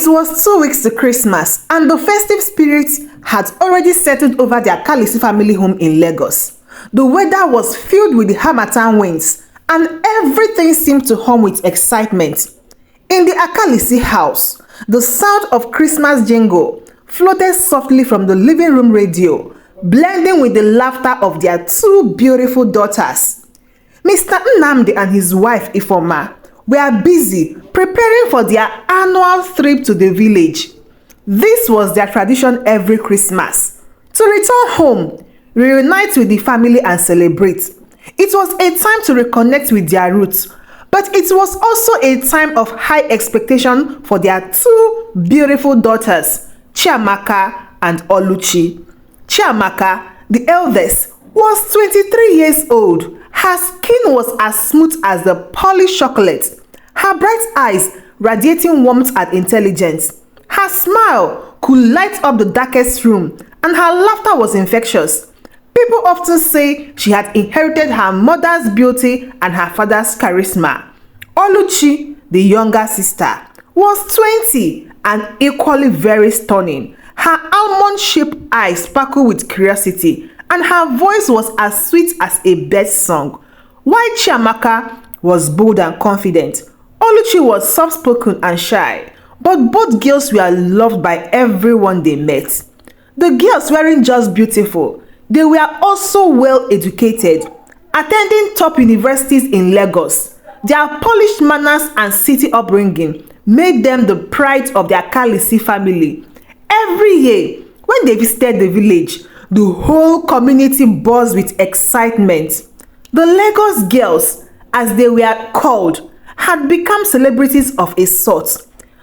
It was 2 weeks to Christmas, and the festive spirit had already settled over the Akalisi family home in Lagos. The weather was filled with the harmattan winds, and everything seemed to hum with excitement. In the Akalisi house, the sound of Christmas jingle floated softly from the living room radio, blending with the laughter of their 2 beautiful daughters. Mr. Nnamdi and his wife Ifoma were busy preparing for their annual trip to the village. This was their tradition every Christmas. To return home, reunite with the family and celebrate. It was a time to reconnect with their roots, but it was also a time of high expectation for their 2 beautiful daughters, Chiamaka and Oluchi. Chiamaka, the eldest, was 23 years old. Her skin was as smooth as the polished chocolate, her bright eyes radiating warmth and intelligence. Her smile could light up the darkest room, and her laughter was infectious. People often say she had inherited her mother's beauty and her father's charisma. Oluchi, the younger sister, was 20 and equally very stunning. Her almond-shaped eyes sparkled with curiosity, and her voice was as sweet as a bird's song. While Chiamaka was bold and confident, Oluchi was soft-spoken and shy, but both girls were loved by everyone they met. The girls weren't just beautiful, they were also well-educated, attending top universities in Lagos. Their polished manners and city upbringing made them the pride of their Akalisi family. Every year, when they visited the village, the whole community buzzed with excitement. The Lagos girls, as they were called, had become celebrities of a sort.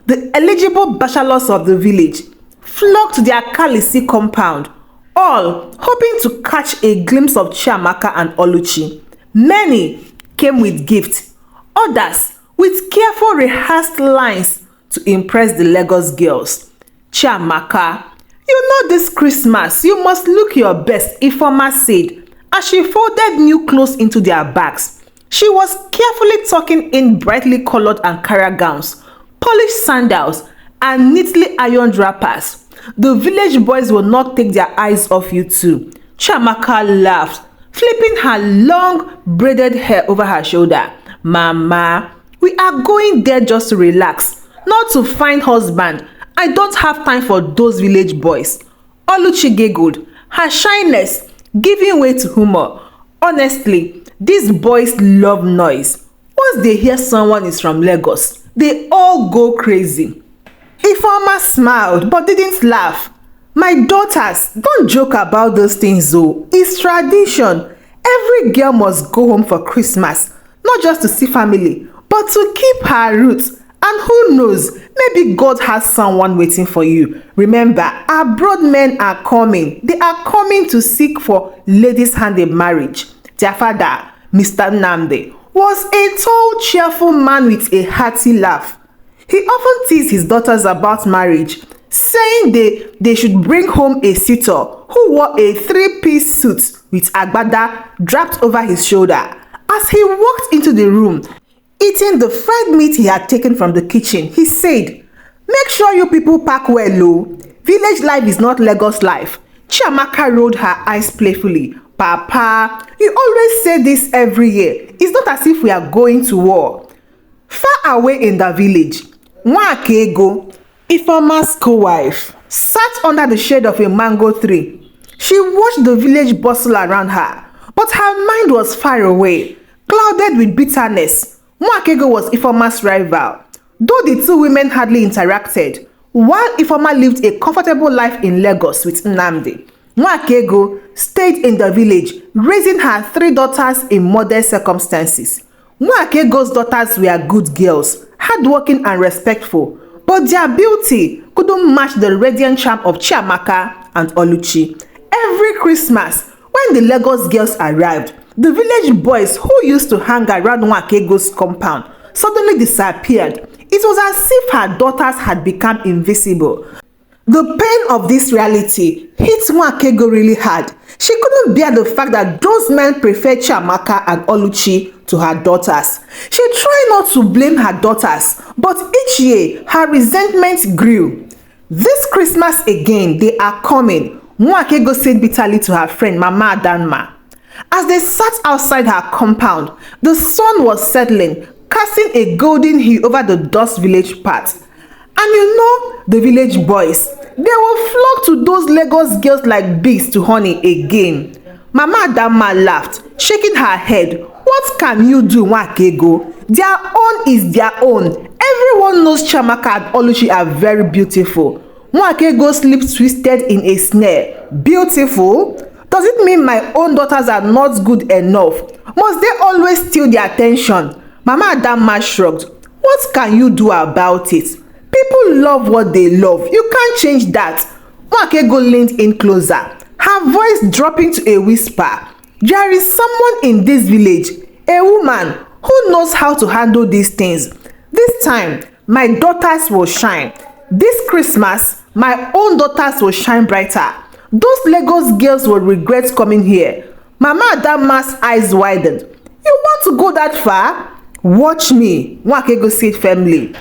The eligible bachelors of the village flocked to their Akalisi compound, all hoping to catch a glimpse of Chiamaka and Oluchi. Many came with gifts, others with careful rehearsed lines to impress the Lagos girls. Chiamaka, you know this Christmas you must look your best, Ifoma said as she folded new clothes into their bags. She was carefully tucking in brightly colored Ankara gowns, polished sandals, and neatly ironed wrappers. The village boys will not take their eyes off you too. Chiamaka laughed, flipping her long braided hair over her shoulder. Mama, we are going there just to relax, not to find husband. I don't have time for those village boys. Oluchi giggled, her shyness giving way to humor. Honestly, these boys love noise. Once they hear someone is from Lagos, they all go crazy. Ifeoma smiled but didn't laugh. My daughters, don't joke about those things though. It's tradition. Every girl must go home for Christmas, not just to see family, but to keep her roots. And who knows, maybe God has someone waiting for you. Remember, abroad men are coming. They are coming to seek for ladies' hand in marriage. Their father, Mr. Nnamdi, was a tall, cheerful man with a hearty laugh. He often teased his daughters about marriage, saying they should bring home a suitor who wore a 3-piece suit with agbada draped over his shoulder. As he walked into the room, eating the fried meat he had taken from the kitchen, he said, "Make sure you people pack well, oh. Village life is not Lagos life." Chiamaka rolled her eyes playfully. "Papa, you always say this every year. It's not as if we are going to war." Far away in the village, Nwakego, Ifeoma's co-wife, sat under the shade of a mango tree. She watched the village bustle around her, but her mind was far away, clouded with bitterness. Nwakego was Ifeoma's rival. Though the 2 women hardly interacted, while Ifeoma lived a comfortable life in Lagos with Nnamdi, Nwakego stayed in the village, raising her 3 daughters in modest circumstances. Nwakego's daughters were good girls, hardworking and respectful, but their beauty couldn't match the radiant charm of Chiamaka and Oluchi. Every Christmas, when the Lagos girls arrived, the village boys who used to hang around Nwakego's compound suddenly disappeared. It was as if her daughters had become invisible. The pain of this reality hit Nwakego really hard. She couldn't bear the fact that those men preferred Chiamaka and Oluchi to her daughters. She tried not to blame her daughters, but each year her resentment grew. This Christmas again, they are coming, Nwakego said bitterly to her friend Mama Adanma. As they sat outside her compound, the sun was settling, casting a golden hue over the dust village path. And you know, the village boys, they will flock to those Lagos girls like bees to honey again. Mama Adanma laughed, shaking her head. What can you do, Nwakego? Their own is their own. Everyone knows Chiamaka and Oluchi are very beautiful. Nwakego's lips twisted in a snare. Beautiful? Does it mean my own daughters are not good enough? Must they always steal their attention? Mama Adanma shrugged. What can you do about it? People love what they love. You can't change that. Nwakego leaned in closer, her voice dropping to a whisper. There is someone in this village, a woman who knows how to handle these things. This time, my daughters will shine. This Christmas, my own daughters will shine brighter. Those Lagos girls will regret coming here. Mama Adanma's eyes widened. You want to go that far? Watch me, Nwakego said firmly.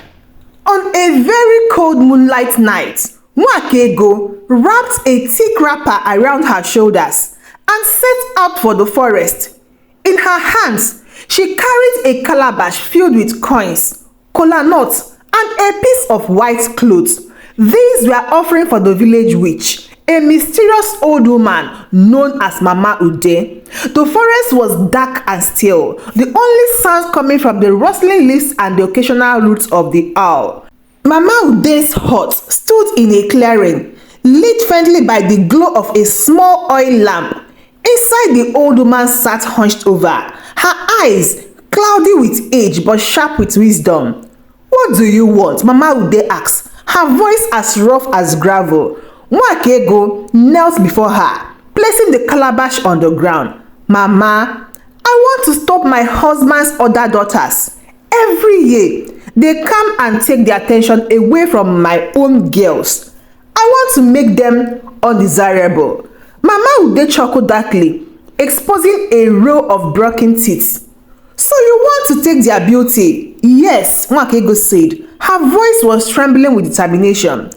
On a very cold moonlight night, Nwakego wrapped a thick wrapper around her shoulders and set out for the forest. In her hands, she carried a calabash filled with coins, kola nuts, and a piece of white cloth. These were offering for the village witch, a mysterious old woman known as Mama Ude. The forest was dark and still, the only sounds coming from the rustling leaves and the occasional roots of the owl. Mama Ude's hut stood in a clearing, lit faintly by the glow of a small oil lamp. Inside, the old woman sat hunched over, her eyes cloudy with age but sharp with wisdom. What do you want? Mama Ude asked, her voice as rough as gravel. Nwakego knelt before her, placing the calabash on the ground. Mama, I want to stop my husband's other daughters. Every year, they come and take their attention away from my own girls. I want to make them undesirable. Mama Ude chuckled darkly, exposing a row of broken teeth. So you want to take their beauty? Yes, Nwakego said. Her voice was trembling with determination.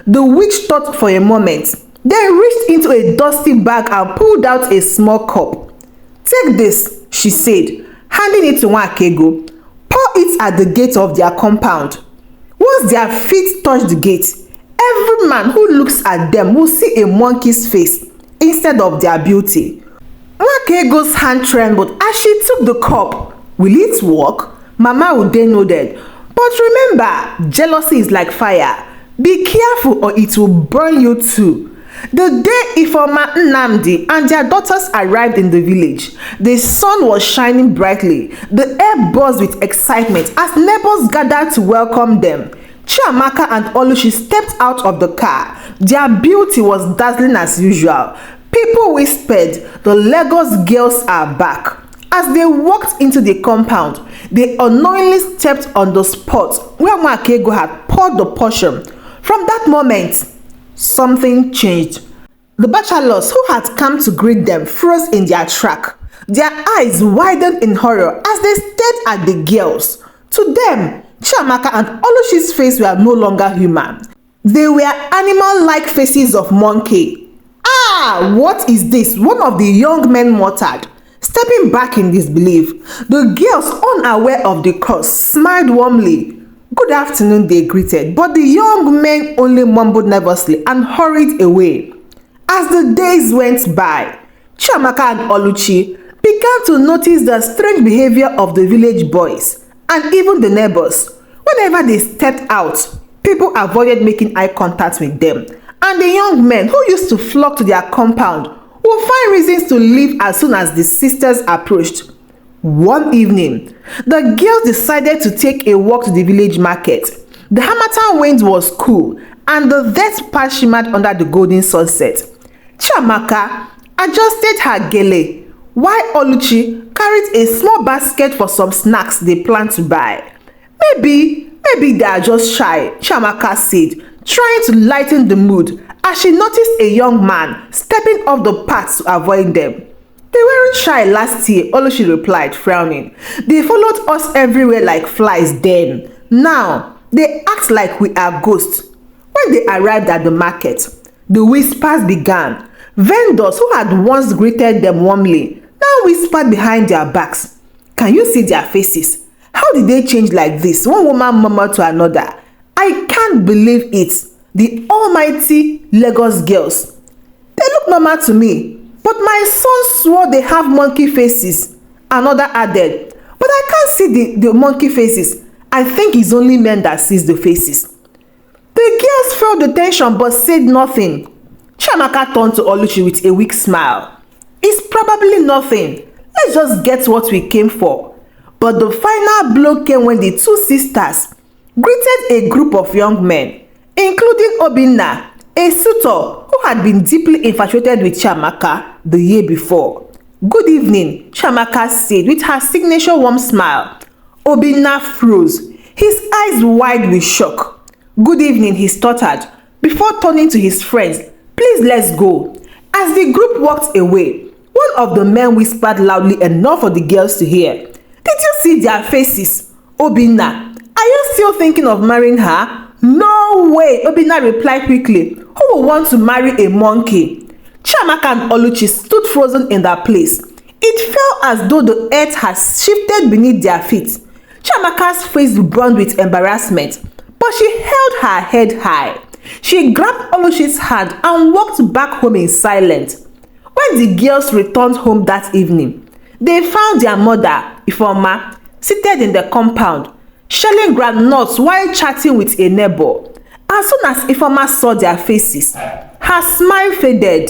The witch thought for a moment, then reached into a dusty bag and pulled out a small cup. Take this, she said, handing it to Nwakego. Pour it at the gate of their compound. Once their feet touch the gate, every man who looks at them will see a monkey's face instead of their beauty. Nwakego's hand trembled as she took the cup. Will it work? Mama Ude nodded. But remember, jealousy is like fire. Be careful or it will burn you too. The day Ifeoma, Nnamdi and their daughters arrived in the village, the sun was shining brightly. The air buzzed with excitement as neighbors gathered to welcome them. Chiamaka and Oluchi stepped out of the car. Their beauty was dazzling as usual. People whispered, the Lagos girls are back. As they walked into the compound, they unknowingly stepped on the spot where Nwakego had poured the potion. From that moment, something changed. The bachelors who had come to greet them froze in their track. Their eyes widened in horror as they stared at the girls. To them, Chiamaka and Oluchi's faces were no longer human. They were animal-like faces of monkey. Ah, what is this? One of the young men muttered, stepping back in disbelief. The girls, unaware of the curse, smiled warmly. Good afternoon, they greeted, but the young men only mumbled nervously and hurried away. As the days went by, Chiamaka and Oluchi began to notice the strange behavior of the village boys and even the neighbors. Whenever they stepped out, people avoided making eye contact with them, and the young men who used to flock to their compound would find reasons to leave as soon as the sisters approached. One evening, the girls decided to take a walk to the village market. The Harmattan wind was cool, and the wet path shimmered under the golden sunset. Chiamaka adjusted her gele, while Oluchi carried a small basket for some snacks they planned to buy. Maybe they are just shy, Chiamaka said, trying to lighten the mood as she noticed a young man stepping off the path to avoid them. They weren't shy last year, Oluchi replied, frowning. They followed us everywhere like flies then. Now, they act like we are ghosts. When they arrived at the market, the whispers began. Vendors who had once greeted them warmly now whispered behind their backs. Can you see their faces? How did they change like this? One woman murmured to another. I can't believe it. The almighty Lagos girls. They look normal to me, but my son swore they have monkey faces. Another added, but I can't see the monkey faces. I think it's only men that sees the faces. The girls felt the tension but said nothing. Chiamaka turned to Oluchi with a weak smile. It's probably nothing. Let's just get what we came for. But the final blow came when the two sisters greeted a group of young men, including Obinna, a suitor who had been deeply infatuated with Chiamaka the year before. Good evening, Chiamaka said with her signature warm smile. Obinna froze, his eyes wide with shock. Good evening, he stuttered, before turning to his friends. Please, let's go. As the group walked away, one of the men whispered loudly enough for the girls to hear. Did you see their faces? Obinna, are you still thinking of marrying her? No way, Obinna replied quickly. Who would want to marry a monkey? Chiamaka and Oluchi stood frozen in their place. It felt as though the earth had shifted beneath their feet. Chiamaka's face burned with embarrassment, but she held her head high. She grabbed Oluchi's hand and walked back home in silence. When the girls returned home that evening, they found their mother, Ifeoma, seated in the compound, shelling groundnuts while chatting with a neighbor. As soon as Ifeoma saw their faces, her smile faded.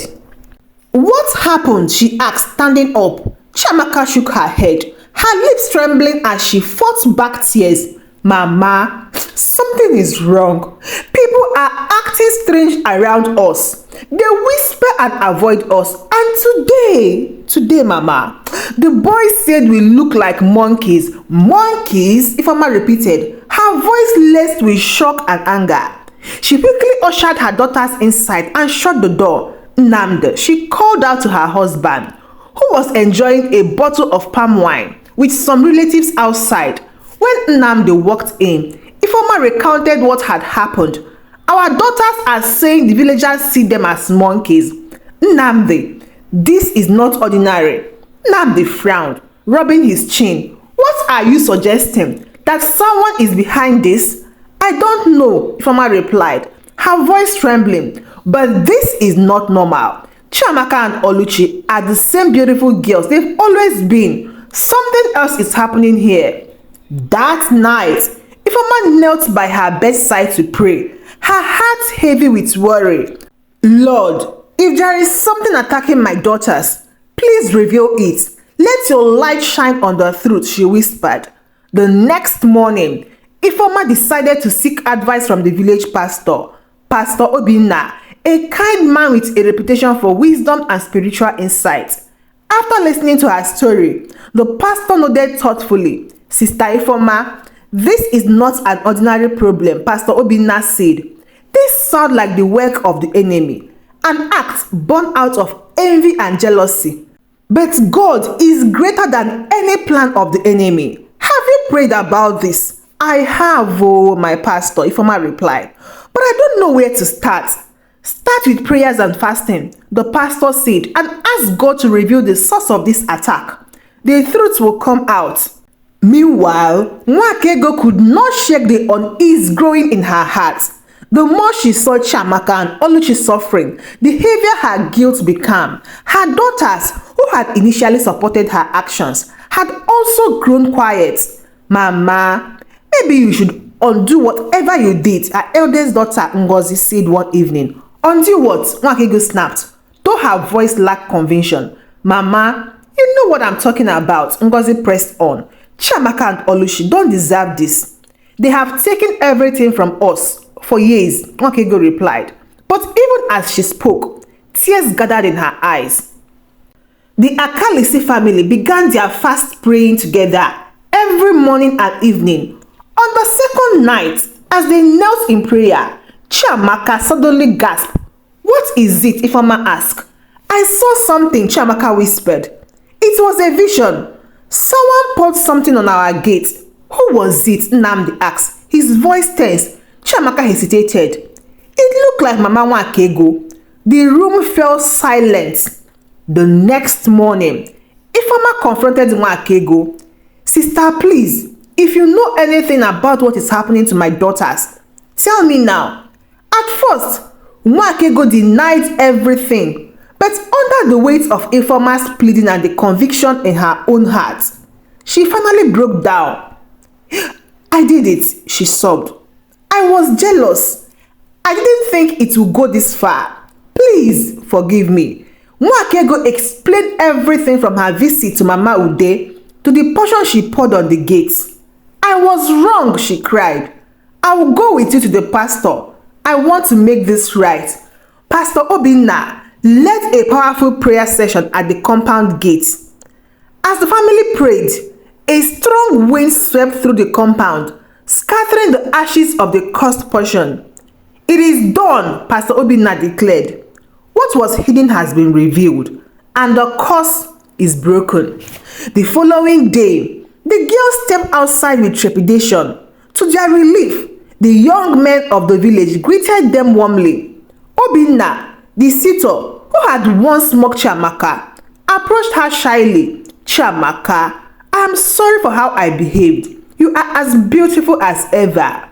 What happened? She asked, standing up. Chiamaka shook her head, her lips trembling as she fought back tears. Mama, something is wrong. People are acting strange around us. They whisper and avoid us. And today, Mama, the boys said we look like monkeys. Monkeys? Ifeoma repeated, her voice laced with shock and anger. She quickly ushered her daughters inside and shut the door. Nnamdi, she called out to her husband, who was enjoying a bottle of palm wine with some relatives outside. When Nnamdi walked in, Ifeoma recounted what had happened. Our daughters are saying the villagers see them as monkeys. Nnamdi, this is not ordinary. Nnamdi frowned, rubbing his chin. What are you suggesting? That someone is behind this? I don't know, Ifeoma replied, her voice trembling. But this is not normal. Chiamaka and Oluchi are the same beautiful girls they've always been. Something else is happening here. That night, Ifeoma knelt by her bedside to pray, her heart heavy with worry. Lord, if there is something attacking my daughters, please reveal it. Let your light shine on the truth, she whispered. The next morning, Ifeoma decided to seek advice from the village pastor, Pastor Obinna, a kind man with a reputation for wisdom and spiritual insight. After listening to her story, the pastor nodded thoughtfully. Sister Ifeoma, this is not an ordinary problem, Pastor Obinna said. This sounds like the work of the enemy, an act born out of envy and jealousy. But God is greater than any plan of the enemy. Have you prayed about this? I have, oh, my pastor, Ifeoma replied. But I don't know where to start. Start with prayers and fasting, the pastor said, and ask God to reveal the source of this attack. The truth will come out. Meanwhile, Nwakego could not shake the unease growing in her heart. The more she saw Chiamaka and Oluchi suffering, the heavier her guilt became. Her daughters, who had initially supported her actions, had also grown quiet. Mama, maybe you should undo whatever you did, her eldest daughter Ngozi said one evening. Undo what? Nwakego snapped, though her voice lacked conviction. Mama, you know what I'm talking about, Ngozi pressed on. Chiamaka and Oluchi don't deserve this. They have taken everything from us for years, Nwakego replied. But even as she spoke, tears gathered in her eyes. The Akalisi family began their fast praying together every morning and evening. On the second night, as they knelt in prayer, Chiamaka suddenly gasped. What is it? Ifeoma asked. I saw something, Chiamaka whispered. It was a vision. Someone poured something on our gate. Who was it? Nnamdi asked, his voice tense. Chiamaka hesitated. It looked like Mama Nwakego. The room fell silent. The next morning, Ifeoma confronted Nwakego. Sister, please, if you know anything about what is happening to my daughters, tell me now. At first, Nwakego denied everything, but under the weight of Ifeoma's pleading and the conviction in her own heart, she finally broke down. I did it, she sobbed. I was jealous. I didn't think it would go this far. Please forgive me. Nwakego explained everything from her visit to Mama Ude to the portion she poured on the gate. I was wrong, she cried. I will go with you to the pastor. I want to make this right. Pastor Obinna led a powerful prayer session at the compound gate. As the family prayed, a strong wind swept through the compound, scattering the ashes of the cursed portion. It is done, Pastor Obinna declared. What was hidden has been revealed, and the curse is broken. The following day, the girls stepped outside with trepidation. To their relief, the young men of the village greeted them warmly. Obinna, the suitor who had once mocked Chiamaka, approached her shyly. Chiamaka, I am sorry for how I behaved. You are as beautiful as ever.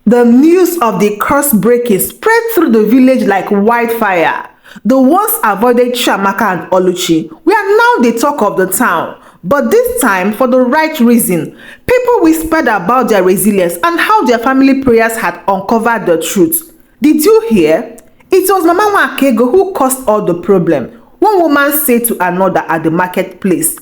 The news of the curse breaking spread through the village like wildfire. The once avoided Chiamaka and Oluchi were now the talk of the town, but this time for the right reason. People whispered about their resilience and how their family prayers had uncovered the truth. Did you hear? It was Mama Nwakego who caused all the problem. One woman said to another at the marketplace.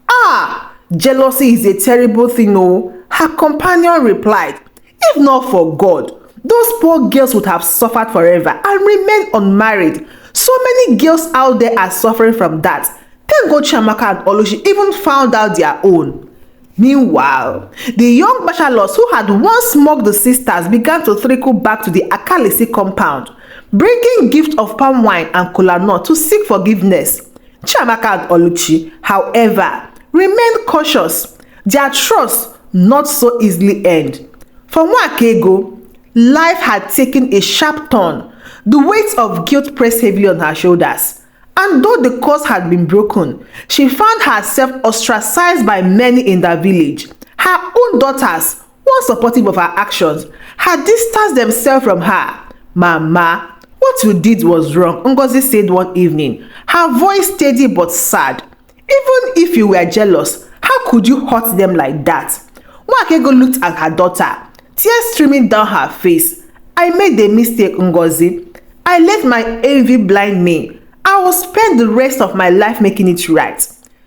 Ah, jealousy is a terrible thing, oh, her companion replied. If not for God, those poor girls would have suffered forever and remained unmarried. So many girls out there are suffering from that. Thank God Chiamaka and Oluchi even found out their own. Meanwhile, the young bachelors who had once mocked the sisters began to trickle back to the Akalisi compound, bringing gifts of palm wine and kola nut to seek forgiveness. Chiamaka and Oluchi, however, remained cautious. Their trust not so easily earned. For Nwakego, life had taken a sharp turn. The weight of guilt pressed heavily on her shoulders. And though the curse had been broken, she found herself ostracized by many in the village. Her own daughters, once supportive of her actions, had distanced themselves from her. Mama, what you did was wrong, Ngozi said one evening, her voice steady but sad. Even if you were jealous, how could you hurt them like that? Nwakego looked at her daughter, tears streaming down her face. I made a mistake, Ngozi. I let my envy blind me. I will spend the rest of my life making it right.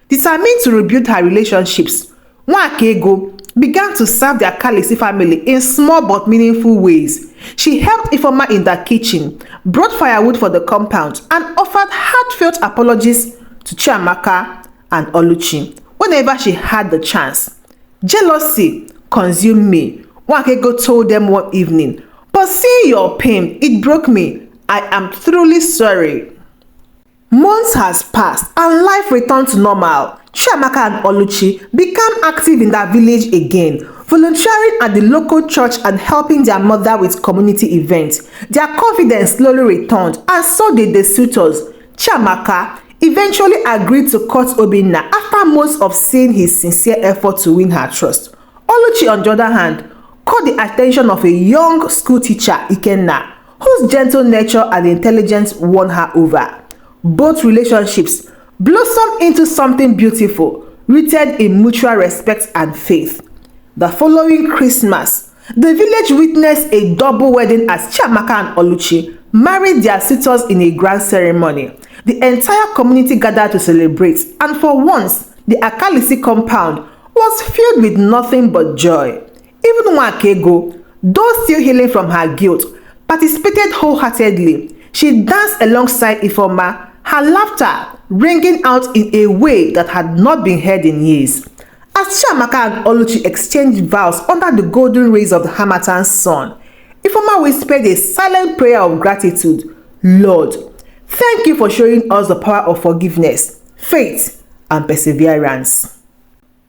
Determined to rebuild her relationships, Nwakego began to serve the Akalisi family in small but meaningful ways. She helped Ifeoma in the kitchen, brought firewood for the compound, and offered heartfelt apologies to Chiamaka and Oluchi whenever she had the chance. Jealousy consumed me, Nwakego told them one evening. But seeing your pain, it broke me. I am truly sorry. Months has passed and life returned to normal. Chiamaka and Oluchi became active in their village again, volunteering at the local church and helping their mother with community events. Their confidence slowly returned, and so did the suitors. Chiamaka eventually agreed to court Obinna after months of seeing his sincere effort to win her trust. Oluchi, on the other hand, caught the attention of a young school teacher, Ikenna, whose gentle nature and intelligence won her over. Both relationships blossomed into something beautiful, rooted in mutual respect and faith. The following Christmas, the village witnessed a double wedding as Chiamaka and Oluchi married their suitors in a grand ceremony. The entire community gathered to celebrate, and for once, the Akalisi compound was filled with nothing but joy. Even Nwakego, though still healing from her guilt, participated wholeheartedly. She danced alongside Ifeoma, her laughter ringing out in a way that had not been heard in years. As Chiamaka and Oluchi exchanged vows under the golden rays of the Harmattan sun, Ifeoma whispered a silent prayer of gratitude. Lord, thank you for showing us the power of forgiveness, faith, and perseverance.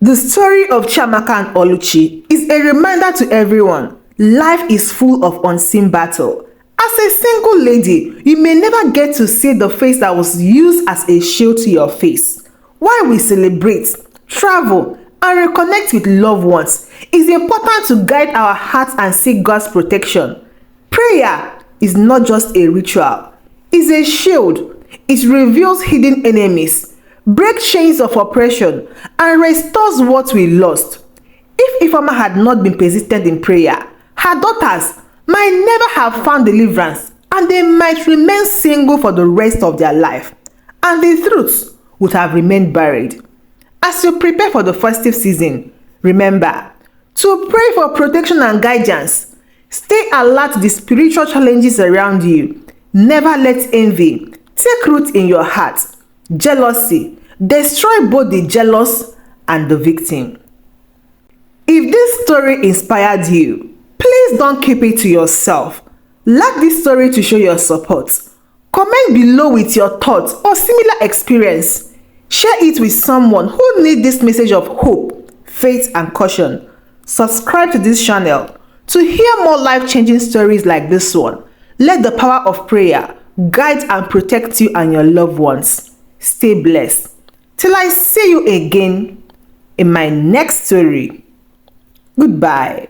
The story of Chiamaka and Oluchi is a reminder to everyone. Life is full of unseen battle. As a single lady, you may never get to see the face that was used as a shield to your face. While we celebrate, travel, and reconnect with loved ones, it's important to guide our hearts and seek God's protection. Prayer is not just a ritual, it's a shield. It reveals hidden enemies, breaks chains of oppression, and restores what we lost. If Ifeoma had not been persistent in prayer, her daughters might never have found deliverance, and they might remain single for the rest of their life, and the truth would have remained buried. As you prepare for the festive season, remember to pray for protection and guidance. Stay alert to the spiritual challenges around you. Never let envy take root in your heart. Jealousy destroy both the jealous and the victim. If this story inspired you, please don't keep it to yourself. Like this story to show your support. Comment below with your thoughts or similar experience. Share it with someone who needs this message of hope, faith, and caution. Subscribe to this channel to hear more life-changing stories like this one. Let the power of prayer guide and protect you and your loved ones. Stay blessed. Till I see you again in my next story. Goodbye.